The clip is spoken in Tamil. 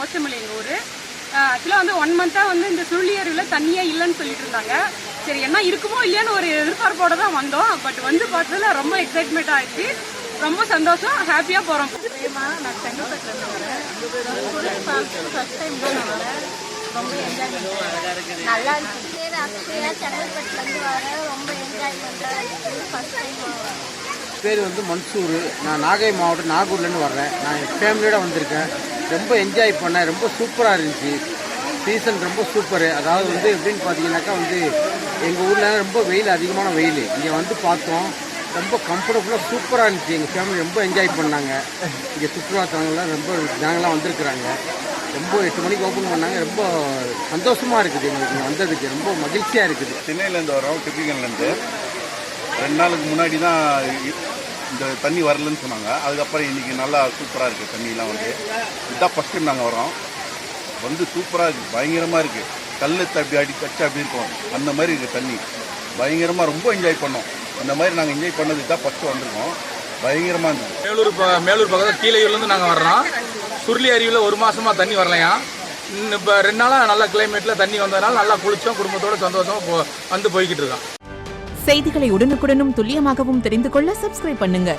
கோச்சமலை எங்கள் ஊர். ஆக்சுவலாக வந்து 1 மந்த்தாக வந்து இந்த சுருளி அருவியில் தண்ணியே இல்லைன்னு சொல்லிட்டு இருந்தாங்க. சரி என்ன இருக்குமோ இல்லையான்னு ஒரு எதிர்பார்ப்போட தான் வந்தோம். பட் வந்து பார்த்ததுல ரொம்ப எக்ஸைட்மெண்ட் ஆயிடுச்சு. ரொம்ப சந்தோஷம், ஹாப்பியாக போகிறோம். நான் செங்கல்பட்டுலேருந்து வரேன். ஃபர்ஸ்ட் டைம் தான் நான் வரேன். ரொம்ப என்ஜாய்மெண்ட் நல்லா இருக்கு. பேர் அக்ஷயா, செங்கல்பட்டுலேருந்து வரேன். ரொம்ப என்ஜாய்மெண்ட்டாக இருக்குது. ஃபர்ஸ்ட் டைம் வரேன். பேர் வந்து மன்சூர். நான் நாகை மாவட்டம் நாகூர்லேருந்து வர்றேன். நான் என் ஃபேமிலியோட வந்திருக்கேன். ரொம்ப என்ஜாய் பண்ணேன். ரொம்ப சூப்பராக இருந்துச்சு. சீசன் ரொம்ப சூப்பரு. அதாவது வந்து எப்படின்னு பார்த்தீங்கன்னாக்கா வந்து எங்கள் ஊரில் ரொம்ப வெயில், அதிகமான வெயில். இங்கே வந்து பார்த்தோம், ரொம்ப கம்ஃபர்டபுளாக சூப்பராக இருந்துச்சு. எங்கள் ஃபேமிலி ரொம்ப என்ஜாய் பண்ணாங்க. இங்கே சுற்றுலாத்தலங்கள்லாம் ரொம்ப ஜனங்களாம் வந்திருக்கிறாங்க. ரொம்ப 8 மணிக்கு ஓப்பன் பண்ணாங்க. ரொம்ப சந்தோஷமாக இருக்குது. எங்களுக்கு இங்கே வந்ததுக்கு ரொம்ப மகிழ்ச்சியாக இருக்குது. சென்னையிலேருந்து வரோம், டிப்பிகல்லேருந்து. 2 நாளுக்கு முன்னாடி தான் இந்த தண்ணி வரலன்னு சொன்னாங்க. அதுக்கப்புறம் இன்றைக்கி நல்லா சூப்பராக இருக்குது. தண்ணியெலாம் வந்து இதுதான் ஃபஸ்ட் டைம் நாங்கள் வரோம். வந்து சூப்பராக இருக்குது, பயங்கரமாக இருக்குது. கல்லத்தை அப்படி அடிச்சு அப்படி இருக்கும், அந்த மாதிரி இருக்குது தண்ணி. பயங்கரமாக ரொம்ப என்ஜாய் பண்ணோம். அந்த மாதிரி நாங்கள் என்ஜாய் பண்ணதுக்கு தான் ஃபஸ்ட்டு வந்திருக்கோம். பயங்கரமாக இருந்தது. மேலூர் பக்கத்தில் கீழையூர்லேருந்து நாங்கள் வர்றோம். சுருளி அருவியில் 1 மாதமாக தண்ணி வரலையா. இப்போ 2 நாளாக நல்ல கிளைமேட்டில் தண்ணி வந்ததுனால நல்லா குளித்தோம். குடும்பத்தோட சந்தோஷமாக வந்து போய்கிட்டு இருக்கோம். செய்திகளை உடனுக்குடனும் துல்லியமாகவும் தெரிந்து கொள்ள சப்ஸ்கிரைப் பண்ணுங்க.